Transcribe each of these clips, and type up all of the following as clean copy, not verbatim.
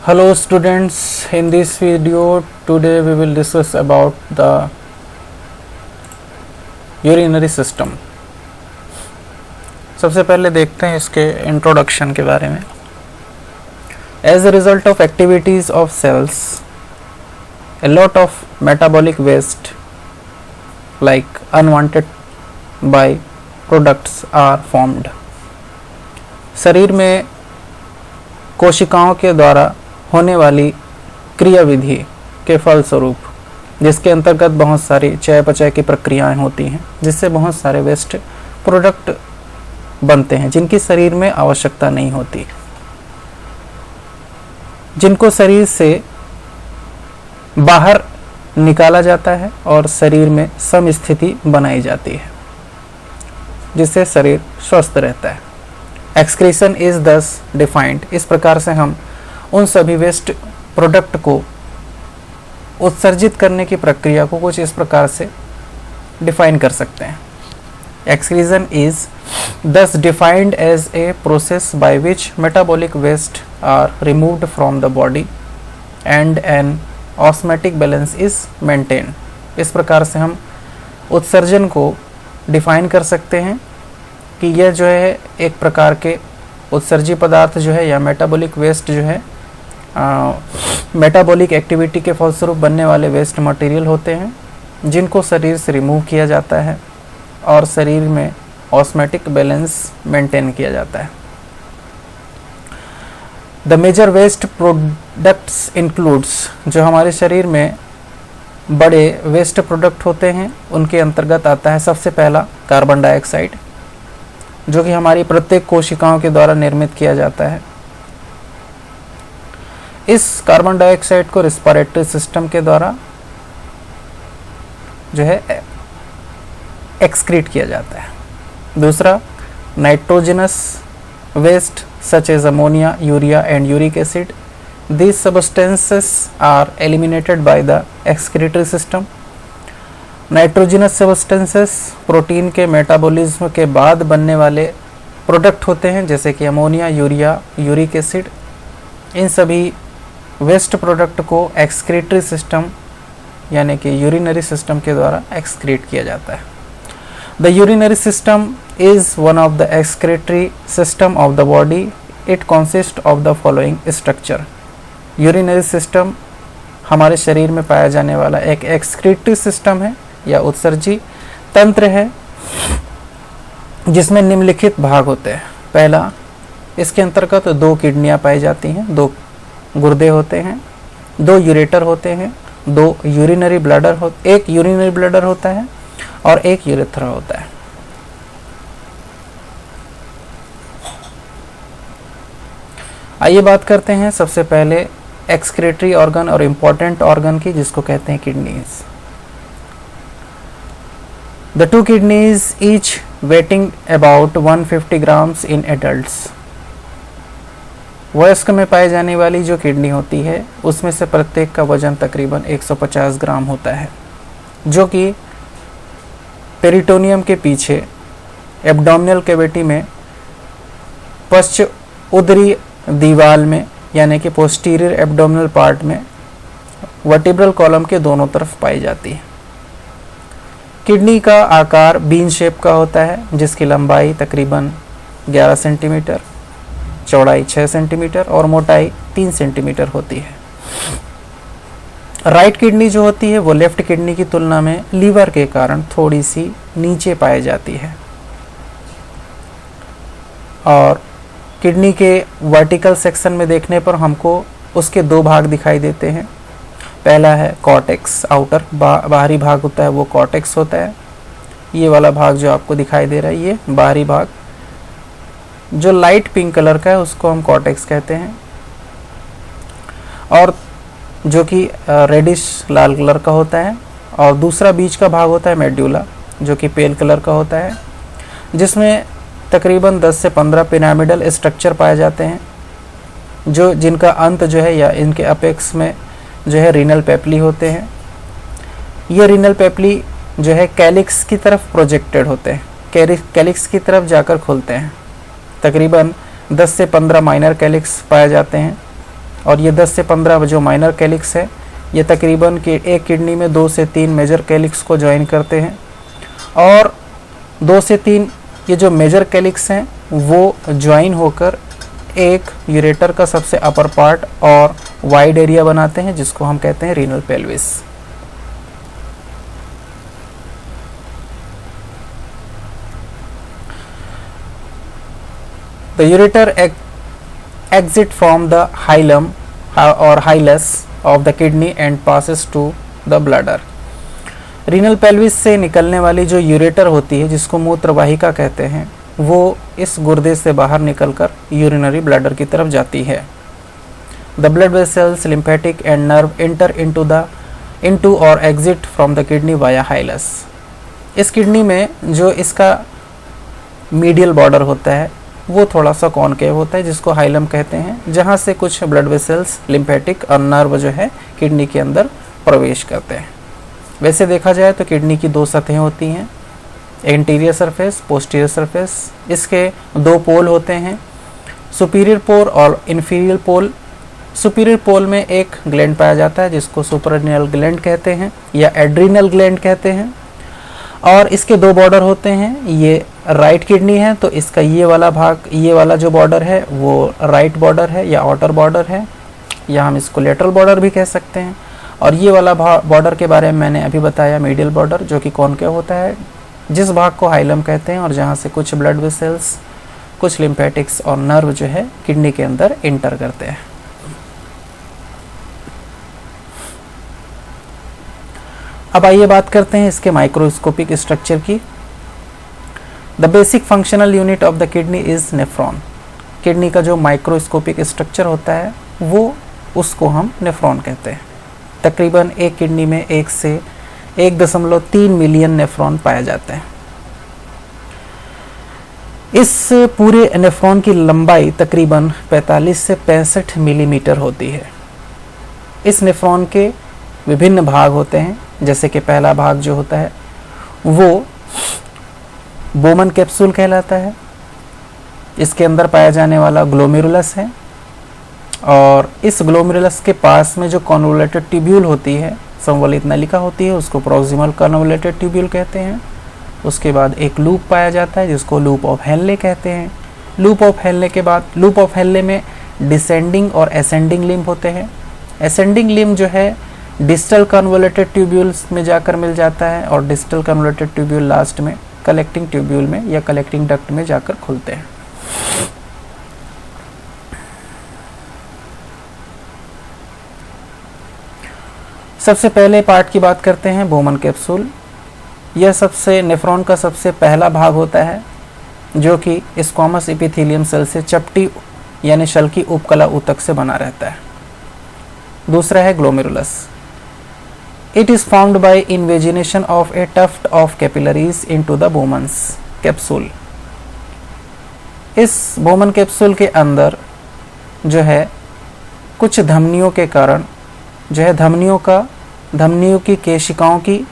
Hello students, in this video today we will discuss about the urinary system. सबसे पहले देखते हैं इसके इंट्रोडक्शन के बारे में. As a result of activities of cells, a lot of metabolic waste like unwanted by products are formed. शरीर में कोशिकाओं के द्वारा होने वाली क्रियाविधि के फलस्वरूप, जिसके अंतर्गत बहुत सारी चयापचय की प्रक्रियाएं होती हैं, जिससे बहुत सारे वेस्ट प्रोडक्ट बनते हैं जिनकी शरीर में आवश्यकता नहीं होती, जिनको शरीर से बाहर निकाला जाता है और शरीर में समस्थिति बनाई जाती है, जिससे शरीर स्वस्थ रहता है. Excretion is thus defined. इस प्रकार से हम उन सभी वेस्ट प्रोडक्ट को उत्सर्जित करने की प्रक्रिया को कुछ इस प्रकार से डिफाइन कर सकते हैं. Excretion is thus defined as a process by which metabolic waste are removed from the body and an osmotic balance is maintain. इस प्रकार से हम उत्सर्जन को डिफाइन कर सकते हैं कि यह जो है एक प्रकार के उत्सर्जी पदार्थ जो है या मेटाबॉलिक वेस्ट जो है मेटाबॉलिक एक्टिविटी के फलस्वरूप बनने वाले वेस्ट मटेरियल होते हैं, जिनको शरीर से रिमूव किया जाता है और शरीर में ऑस्मेटिक बैलेंस मेंटेन किया जाता है. The major waste products includes. जो हमारे शरीर में बड़े वेस्ट प्रोडक्ट होते हैं उनके अंतर्गत आता है सबसे पहला कार्बन डाइऑक्साइड, जो कि हमारी प्रत्येक कोशिकाओं के द्वारा निर्मित किया जाता है. इस कार्बन डाइऑक्साइड को रेस्पिरेटरी सिस्टम के द्वारा जो है एक्सक्रीट किया जाता है. दूसरा nitrogenous waste such as ammonia, urea and uric acid. These substances are eliminated by the excretory system. Nitrogenous substances protein के मेटाबॉलिज्म के बाद बनने वाले प्रोडक्ट होते हैं, जैसे कि अमोनिया, यूरिया, यूरिक एसिड. इन सभी वेस्ट प्रोडक्ट को एक्सक्रीटरी सिस्टम यानी कि यूरिनरी सिस्टम के द्वारा एक्सक्रीट किया जाता है. The urinary system is one of the excretory system of the body. It consist of the following structure. Urinary system हमारे शरीर में पाया जाने वाला एक एक्सक्रीटरी सिस्टम है या उत्सर्जी तंत्र है, जिसमें निम्नलिखित भाग होते हैं. पहला, इसके अंतर्गत दो किडनियां पाई जाती हैं, दो गुर्दे होते हैं, दो यूरेटर होते हैं, दो यूरिनरी ब्लैडर एक यूरिनरी ब्लैडर होता है और एक यूरेथ्रा होता है. आइए बात करते हैं सबसे पहले एक्सक्रीटरी ऑर्गन और इम्पोर्टेंट ऑर्गन की, जिसको कहते हैं kidneys. The two kidneys each weighing about 150 grams in adults. वयस्क में पाई जाने वाली जो किडनी होती है उसमें से प्रत्येक का वजन तकरीबन 150 ग्राम होता है, जो कि पेरिटोनियम के पीछे एब्डोमिनल कैविटी में पश्च उदरी दीवार में यानी कि पोस्टीरियर एब्डोमिनल पार्ट में वर्टिब्रल कॉलम के दोनों तरफ पाई जाती है. किडनी का आकार बीन शेप का होता है, जिसकी लंबाई तकरीबन 11 सेंटीमीटर, चौड़ाई 6 सेंटीमीटर और मोटाई 3 सेंटीमीटर होती है. राइट किडनी जो होती है वो लेफ्ट किडनी की तुलना में लीवर के कारण थोड़ी सी नीचे पाई जाती है. और किडनी के वर्टिकल सेक्शन में देखने पर हमको उसके दो भाग दिखाई देते हैं. पहला है कॉर्टेक्स, आउटर बाहरी भाग होता है वो कॉर्टेक्स होता है. ये वाला भाग जो आपको दिखाई दे रहा है ये बाहरी भाग, जो लाइट पिंक कलर का है उसको हम कॉर्टेक्स कहते हैं. और जो कि रेडिश लाल कलर का होता है. और दूसरा बीच का भाग होता है मेड्यूला, जो कि पेल कलर का होता है, जिसमें तकरीबन 10 से 15 पिरामिडल स्ट्रक्चर पाए जाते हैं, जो जिनका अंत जो है या इनके अपेक्स में जो है रीनल पेपली होते हैं. ये रीनल पेपली जो है कैलिक्स की तरफ प्रोजेक्टेड होते हैं, कैलिक्स की तरफ जाकर खुलते हैं. तकरीबन 10 से 15 माइनर कैलिक्स पाए जाते हैं और ये 10 से 15 जो माइनर कैलिक्स है ये तकरीबन एक किडनी में 2 से 3 मेजर कैलिक्स को ज्वाइन करते हैं, और 2 से 3 ये जो मेजर कैलिक्स हैं वो ज्वाइन होकर एक यूरेटर का सबसे अपर पार्ट और वाइड एरिया बनाते हैं जिसको हम कहते हैं renal pelvis. The ureter exit from the hilum or hilus of the kidney and passes to the bladder। Renal pelvis से निकलने वाली जो यूरेटर होती है जिसको मूत्र वाहिका कहते हैं वो इस गुर्दे से बाहर निकलकर यूरिनरी ब्लैडर की तरफ जाती है। The blood vessels, lymphatic and nerve enter into or exit from the kidney via hilus। इस किडनी में जो इसका मीडियल बॉर्डर होता है वो थोड़ा सा कॉनकेव होता है जिसको हाइलम कहते हैं, जहाँ से कुछ ब्लड वेसल्स, लिम्फेटिक और नर्व जो है किडनी के अंदर प्रवेश करते हैं। वैसे देखा जाए तो किडनी की 2 सतहें होती हैं, एंटीरियर सरफेस, पोस्टीरियर सरफेस। इसके 2 पोल होते हैं, सुपीरियर पोल और इन्फीरियर पोल। सुपीरियर पोल में एक ग्लैंड पाया जाता है जिसको सुपरएड्रिनल ग्लैंड कहते हैं या एड्रिनल ग्लैंड कहते हैं, और इसके 2 बॉर्डर होते हैं। ये राइट किडनी है तो इसका ये वाला भाग, ये वाला जो बॉर्डर है वो राइट बॉर्डर है या आउटर बॉर्डर है, या हम इसको लेटरल बॉर्डर भी कह सकते हैं। और ये वाला बॉर्डर के बारे में मैंने अभी बताया, मीडियल बॉर्डर, जो कि कॉनकेव होता है, जिस भाग को हाइलम कहते हैं और जहाँ से कुछ ब्लड वेसल्स, कुछ लिम्फेटिक्स और नर्व जो है किडनी के अंदर इंटर करते हैं। अब आइए बात करते हैं इसके माइक्रोस्कोपिक स्ट्रक्चर की। The basic functional unit of the kidney is nephron. Kidney का जो माइक्रोस्कोपिक स्ट्रक्चर होता है वो उसको हम नेफ्रॉन कहते हैं। तकरीबन एक किडनी में 1 से 1.3 मिलियन नेफ्रॉन पाए जाते हैं। इस पूरे नेफ्रॉन की लंबाई तकरीबन 45 से 65 मिलीमीटर होती है। इस नेफ्रॉन के विभिन्न भाग होते हैं, जैसे कि पहला भाग जो होता है वो बोमन कैप्सूल कहलाता है। इसके अंदर पाया जाने वाला ग्लोमेरुलस है, और इस ग्लोमेरुलस के पास में जो कन्वोल्यूटेड ट्यूब्यूल होती है, संवलित नलिका होती है, उसको प्रोक्सिमल कन्वोल्यूटेड ट्यूब्यूल कहते हैं। उसके बाद एक लूप पाया जाता है जिसको लूप ऑफ हेनले कहते हैं। लूप ऑफ हेनले के बाद, लूप ऑफ हेनले में डिसेंडिंग और असेंडिंग लिम्ब होते हैं। असेंडिंग लिम्ब जो है डिस्टल कन्वोल्यूटेड ट्यूब्यूल्स में जाकर मिल जाता है, और डिस्टल कन्वोल्यूटेड ट्यूब्यूल लास्ट में कलेक्टिंग ट्यूब्यूल में या कलेक्टिंग डक्ट में जाकर खुलते हैं। सबसे पहले पार्ट की बात करते हैं, बोमन कैप्सूल। यह सबसे नेफ्रॉन का सबसे पहला भाग होता है जो कि स्क्वामस एपिथेलियम सेल से चपटी यानी शल की उपकला ऊतक से बना रहता है। दूसरा है glomerulus. It is formed by invagination of a tuft of capillaries into the Bowman's capsule। इस बोमन कैप्सूल के अंदर जो है कुछ धमनियों के कारण जो है धमनियों की केशिकाओं की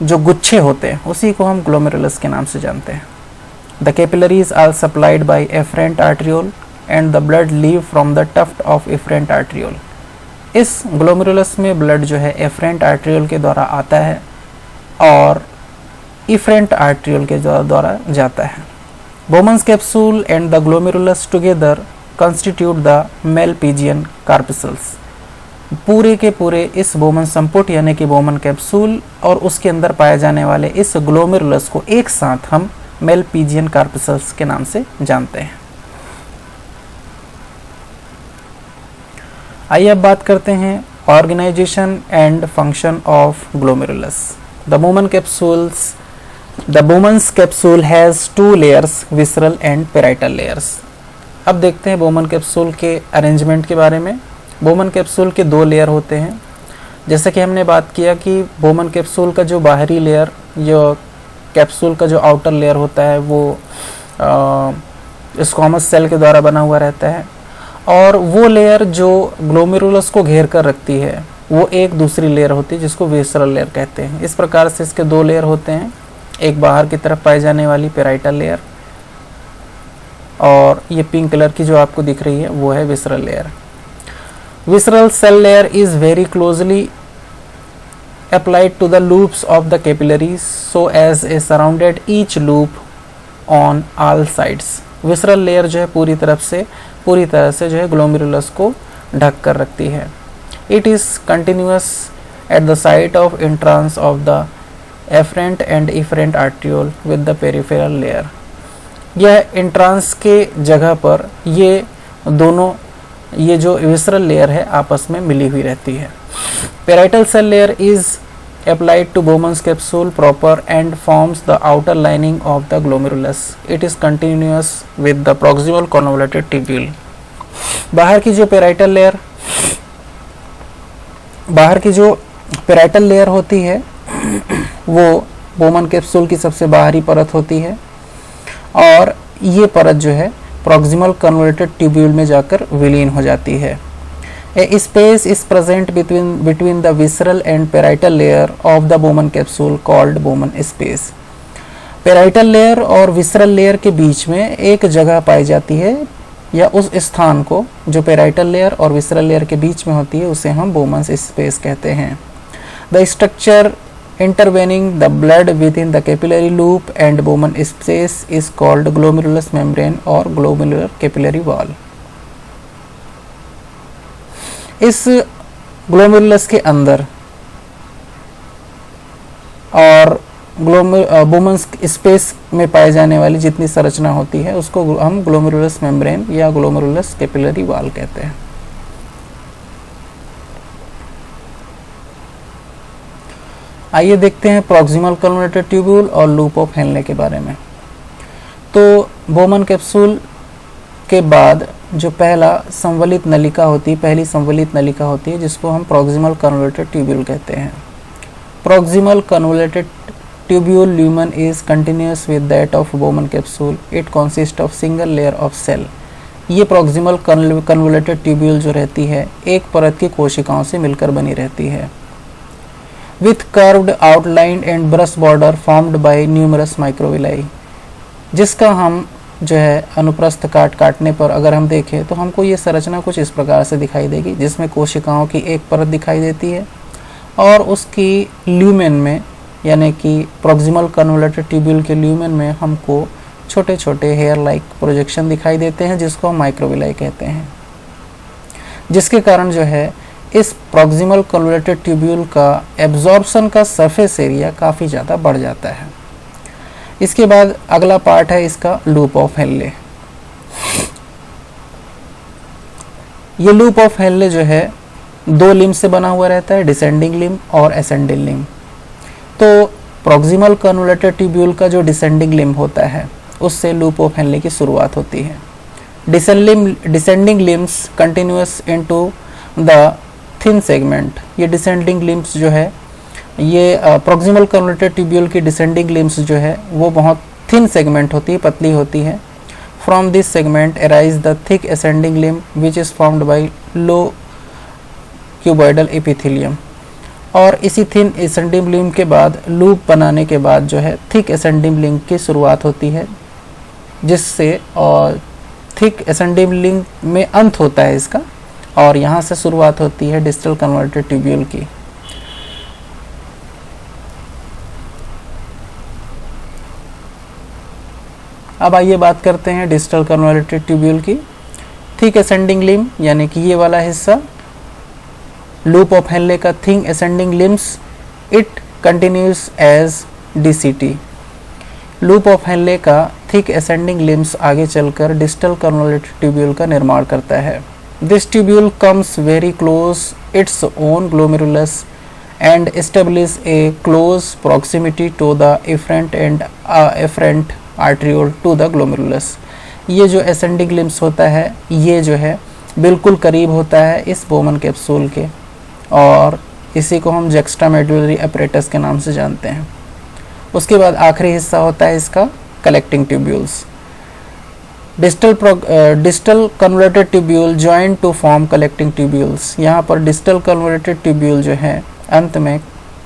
जो गुच्छे होते हैं उसी को हम ग्लोमेरुलस के नाम से जानते हैं। The capillaries are supplied by efferent arteriole and the blood leave from the tuft of efferent arteriole। इस ग्लोमेरुलस में ब्लड जो है एफरेंट आर्टेरियोल के द्वारा आता है और इफरेंट आर्टेरियोल के द्वारा जाता है। Bowman's capsule and the glomerulus together constitute the Malpighian corpuscles. पूरे के पूरे इस बोमन संपुट यानी कि बोमन कैप्सूल और उसके अंदर पाए जाने वाले इस ग्लोमेरुलस को एक साथ हम मेलपीजियन कार्पसल्स के नाम से जानते हैं। आइए अब बात करते हैं organisation and function of glomerulus. The Bowman's capsule has 2 layers, visceral and parietal layers. अब देखते हैं बोमन कैप्सूल के अरेंजमेंट के बारे में। बोमन कैप्सूल के 2 लेयर होते हैं। जैसे कि हमने बात किया कि बोमन कैप्सूल का जो बाहरी लेयर, जो कैप्सूल का जो आउटर लेयर होता है वो स्क्वामस सेल के द्वारा बना हुआ रहता है, और वो लेयर जो ग्लोमेरुलस को घेर कर रखती है वो एक दूसरी लेयर होती है जिसको विसरल लेयर कहते हैं। इस प्रकार से इसके 2 लेयर होते हैं, एक बाहर की तरफ पाई जाने वाली पेराइटल लेयर, और ये पिंक कलर की जो आपको दिख रही है वो है visceral layer. Visceral cell layer is very closely applied to the loops of the capillaries so as a surrounded each loop on all sides. Visceral layer जो है पूरी तरह से जो है ग्लोमेरुलस को ढक कर रखती है. It is continuous at the site of entrance of the afferent and efferent arteriole with the peripheral layer. यह entrance के जगह पर ये जो विसरल लेयर है आपस में मिली हुई रहती है. Parietal cell layer is applied to Bowman's capsule proper and forms the outer lining of the glomerulus. It is continuous with the proximal convoluted tubule. बाहर की जो पेराइटल लेयर होती है वो बोमन कैप्सूल की सबसे बाहरी परत होती है और ये परत जो है प्रॉक्सिमल कन्वोल्यूटेड ट्यूब्यूल में जाकर विलीन हो जाती है. A space is present between the visceral and parietal layer of the Bowman capsule called Bowman space. Parietal layer और विसरल लेयर के बीच में एक जगह पाई जाती है या उस स्थान को जो पेराइटल लेयर और विसरल लेयर के बीच में होती है उसे हम बोमन स्पेस कहते हैं. The structure intervening the blood within the capillary loop and Bowman space is called glomerulus membrane or glomerular capillary wall. इस ग्लोमेरुलस के अंदर और बोमन स्पेस में पाए जाने वाली जितनी संरचना होती है उसको हम ग्लोमेरुलस मेम्ब्रेन या ग्लोमेरुलस कैपिलरी वॉल कहते हैं. आइए देखते हैं प्रॉक्सिमल कन्वोल्यूटेड ट्यूब्यूल और लूप ऑफ हेनले के बारे में. तो बोमन कैप्सूल के बाद जो पहली संवलित नलिका होती है जिसको हम प्रॉक्सिमल कन्वोल्यूटेड ट्यूब्यूल कहते हैं. Proximal convoluted tubule lumen is continuous with that of Bowman capsule. It consist of single layer of cell. ये प्रॉक्सिमल कन्वोल्यूटेड ट्यूब्यूल जो रहती है एक परत की कोशिकाओं से मिलकर बनी रहती है. with curved outline and brush border formed by numerous microvilli, जिसका हम जो है अनुप्रस्थ काटने पर अगर हम देखें तो हमको ये संरचना कुछ इस प्रकार से दिखाई देगी जिसमें कोशिकाओं की एक परत दिखाई देती है और उसकी ल्यूमेन में यानी कि प्रॉक्सिमल कन्वोल्यूटेड ट्यूब्यूल के ल्यूमेन में हमको छोटे छोटे हेयर लाइक प्रोजेक्शन दिखाई देते हैं जिसको हम माइक्रोविलाई कहते हैं, जिसके कारण जो है इस प्रॉक्सिमल कन्वोल्यूटेड ट्यूब्यूल का एब्जॉर्प्शन का सरफेस एरिया काफ़ी ज़्यादा बढ़ जाता है. इसके बाद अगला पार्ट है इसका लूप ऑफ हेनले. ये लूप ऑफ हेनले जो है दो लिम्ब से बना हुआ रहता है, डिसेंडिंग लिम्ब और असेंडिंग लिम्ब. तो प्रॉक्सिमल कन्वोल्यूटेड ट्यूब्यूल का जो डिसेंडिंग लिम्ब होता है उससे लूप ऑफ हेनले की शुरुआत होती है. Descending limbs continuous into the thin segment. ये डिसेंडिंग लिम्ब्स जो है ये प्रॉक्सिमल कन्वोल्यूटेड ट्यूब्यूल की डिसेंडिंग लिम्ब्स जो है वो बहुत थिन सेगमेंट होती है, पतली होती है. From this segment arise the thick ascending limb which is formed by low cuboidal epithelium. और इसी थिन असेंडिंग लिम्ब के बाद लूप बनाने के बाद जो है थिक असेंडिंग लिम्ब की शुरुआत होती है, जिससे और थिक असेंडिंग लिम्ब में अंत होता है इसका और यहाँ से शुरुआत होती है डिस्टल कन्वोल्यूटेड ट्यूब्यूल की. अब आइए बात करते हैं डिस्टल कन्वोल्यूटेड ट्यूब्यूल की. थिक असेंडिंग लिम्ब यानी कि ये वाला हिस्सा लूप ऑफ हेनले का thick ascending limbs it continues as DCT. Loop of Henle का थिक असेंडिंग लिम्ब्स आगे चलकर डिस्टल कन्वोल्यूटेड ट्यूब्यूल का निर्माण करता है. This tubule comes very close its own glomerulus and establish a close proximity to the efferent and afferent arteriole to the glomerulus. ये जो ascending limbs होता है ये जो है बिल्कुल करीब होता है इस बोमन कैप्सूल के और इसी को हम juxtamedullary apparatus के नाम से जानते हैं. उसके बाद आखिरी हिस्सा होता है इसका collecting tubules. Distal convoluted tubule join to form collecting tubules. यहाँ पर डिस्टल कन्वोल्यूटेड ट्यूब्यूल जो है अंत में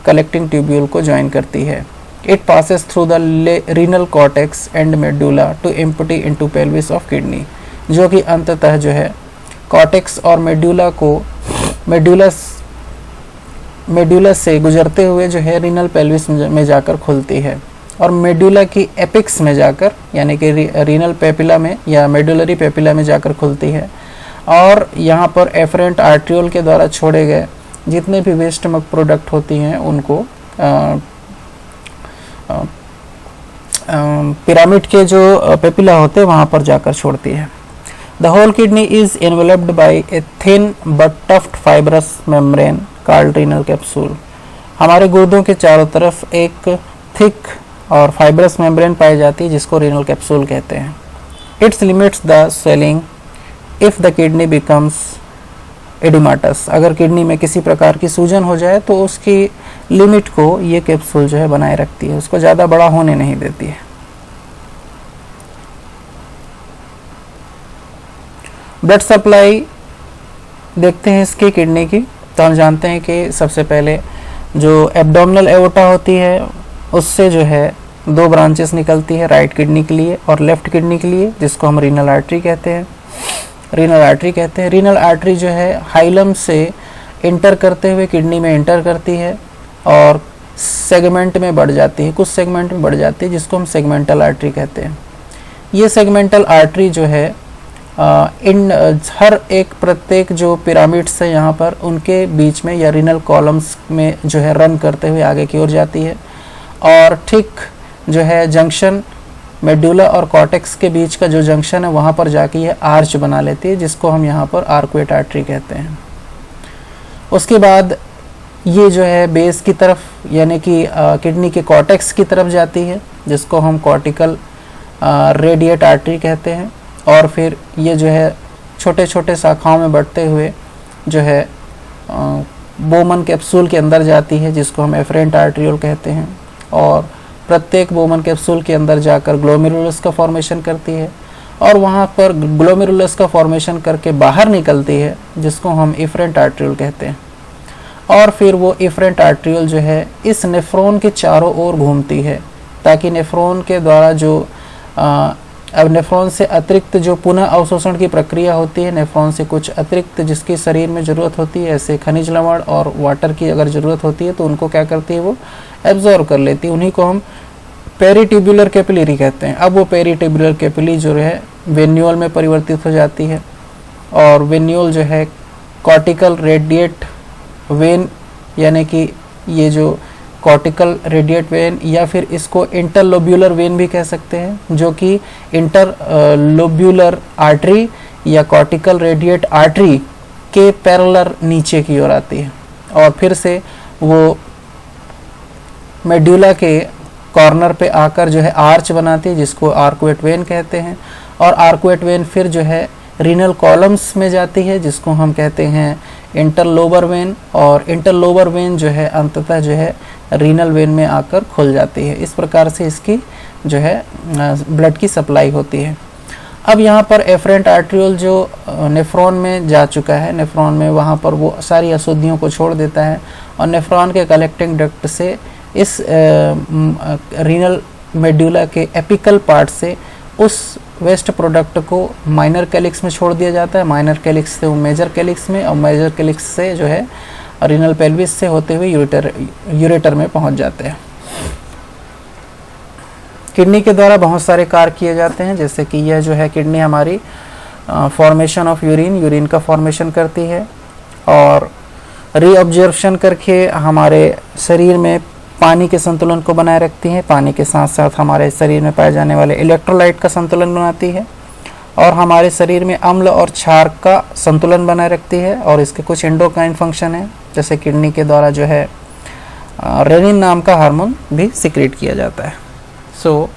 कलेक्टिंग ट्यूब्यूल को ज्वाइन करती है. It passes through the renal cortex and medulla to empty into pelvis of kidney, जो कि अंततः जो है कॉर्टेक्स और मेडुला को मेड्यूलस से गुजरते हुए जो है रीनल पेल्विस में जाकर खुलती है और मेड्यूला की एपिक्स में जाकर यानी कि रीनल पेपिला में या मेडुलरी पेपिला में जाकर खुलती है और यहाँ पर एफरेंट आर्ट्रियोल के द्वारा छोड़े गए जितने भी वेस्ट मक प्रोडक्ट होती हैं उनको पिरामिड के जो पेपिला होते हैं वहाँ पर जाकर छोड़ती है। The whole kidney is enveloped by a thin but टफ्ट fibrous membrane called renal capsule. हमारे गुर्दों के चारों तरफ एक थिक और फाइब्रस मेम्ब्रेन पाई जाती है जिसको रीनल कैप्सूल कहते हैं। Its limits the swelling if the kidney becomes edematous. अगर किडनी में किसी प्रकार की सूजन हो जाए तो उसकी लिमिट को ये कैप्सूल जो है बनाए रखती है, उसको ज़्यादा बड़ा होने नहीं देती है। ब्लड सप्लाई देखते हैं इसकी किडनी की, तो हम जानते हैं कि सबसे पहले जो एब्डोमिनल एओर्टा होती है उससे जो है दो ब्रांचेस निकलती है, राइट किडनी के लिए और लेफ्ट किडनी के लिए, जिसको हम रीनल आर्टरी कहते हैं। रीनल आर्टरी जो है हाइलम से इंटर करते हुए किडनी में इंटर करती है और सेगमेंट में बढ़ जाती है, कुछ सेगमेंट में बढ़ जाती है जिसको हम सेगमेंटल आर्टरी कहते हैं। ये सेगमेंटल आर्टरी जो है इन हर एक प्रत्येक जो पिरामिड्स है यहाँ पर उनके बीच में या रीनल कॉलम्स में जो है रन करते हुए आगे की ओर जाती है और ठीक जो है जंक्शन मेडुला और कॉर्टेक्स के बीच का जो जंक्शन है वहाँ पर जाके ये आर्च बना लेती है जिसको हम यहाँ पर आर्कुएट आर्टरी कहते हैं। उसके बाद ये जो है बेस की तरफ यानी कि किडनी के कॉर्टेक्स की तरफ जाती है जिसको हम कॉर्टिकल रेडिएट आर्टरी कहते हैं और फिर ये जो है छोटे छोटे शाखाओं में बढ़ते हुए जो है बोमन कैप्सूल के अंदर जाती है जिसको हम एफरेंट आर्ट्रियोल कहते हैं और प्रत्येक बोमन कैप्सूल के अंदर जाकर ग्लोमेरुलस का फॉर्मेशन करती है और वहाँ पर ग्लोमेरुलस का फॉर्मेशन करके बाहर निकलती है जिसको हम इफरेंट आर्ट्रियोल कहते हैं और फिर वो इफरेंट आर्ट्रियोल जो है इस नेफ्रॉन के चारों ओर घूमती है ताकि नेफ्रॉन के द्वारा जो अब नेफ्रॉन से अतिरिक्त जो पुनः अवशोषण की प्रक्रिया होती है, नेफ्रॉन से कुछ अतिरिक्त जिसकी शरीर में ज़रूरत होती है, ऐसे खनिज लवण और वाटर की अगर ज़रूरत होती है तो उनको क्या करती है वो एब्जॉर्ब कर लेती है। उन्हीं को हम पेरिट्यूबुलर कैपिलरी कहते हैं। अब वो पेरिट्यूबुलर कैपिलरी जो है वेन्यूल में परिवर्तित हो जाती है और वेन्यूल जो है कॉर्टिकल रेडिएट वेन यानी कि ये जो कॉर्टिकल रेडिएट वेन या फिर इसको इंटरलोब्यूलर वेन भी कह सकते हैं जो कि इंटरलोब्यूलर आर्टरी या कॉर्टिकल रेडिएट आर्टरी के पैरेलल नीचे की ओर आती है और फिर से वो मेड्यूला के कॉर्नर पे आकर जो है आर्च बनाती है जिसको आर्कुएट वेन कहते हैं और आर्कुएट वेन फिर जो है रीनल कॉलम्स में जाती है जिसको हम कहते हैं इंटरलोबर वेन और इंटरलोबर वेन जो है अंततः जो है रीनल वेन में आकर खुल जाती है। इस प्रकार से इसकी जो है ब्लड की सप्लाई होती है। अब यहाँ पर एफरेंट आर्ट्रियोल जो नेफ्रॉन में जा चुका है, नेफ्रॉन में वहाँ पर वो सारी अशुद्धियों को छोड़ देता है और नेफ्रॉन के कलेक्टिंग डक्ट से इस रीनल मेड्यूला के एपिकल पार्ट से उस वेस्ट प्रोडक्ट को माइनर कैलिक्स में छोड़ दिया जाता है। माइनर कैलिक्स से वो मेजर कैलिक्स में और मेजर कैलिक्स से जो है रीनल पेल्विस से होते हुए यूरेटर में पहुंच जाते हैं। किडनी के द्वारा बहुत सारे कार्य किए जाते हैं जैसे कि यह जो है किडनी हमारी फॉर्मेशन ऑफ यूरिन का फॉर्मेशन करती है और रीअब्जॉर्प्शन करके हमारे शरीर में पानी के संतुलन को बनाए रखती है। पानी के साथ साथ हमारे शरीर में पाए जाने वाले इलेक्ट्रोलाइट का संतुलन बनाती है और हमारे शरीर में अम्ल और क्षार का संतुलन बनाए रखती है और इसके कुछ एंडोक्राइन फंक्शन है जैसे किडनी के द्वारा जो है रेनिन नाम का हार्मोन भी सिक्रेट किया जाता है। So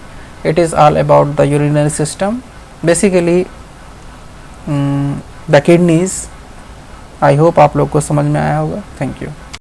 it is all about the urinary system basically the kidneys. I hope आप लोग को समझ में आया होगा। Thank you.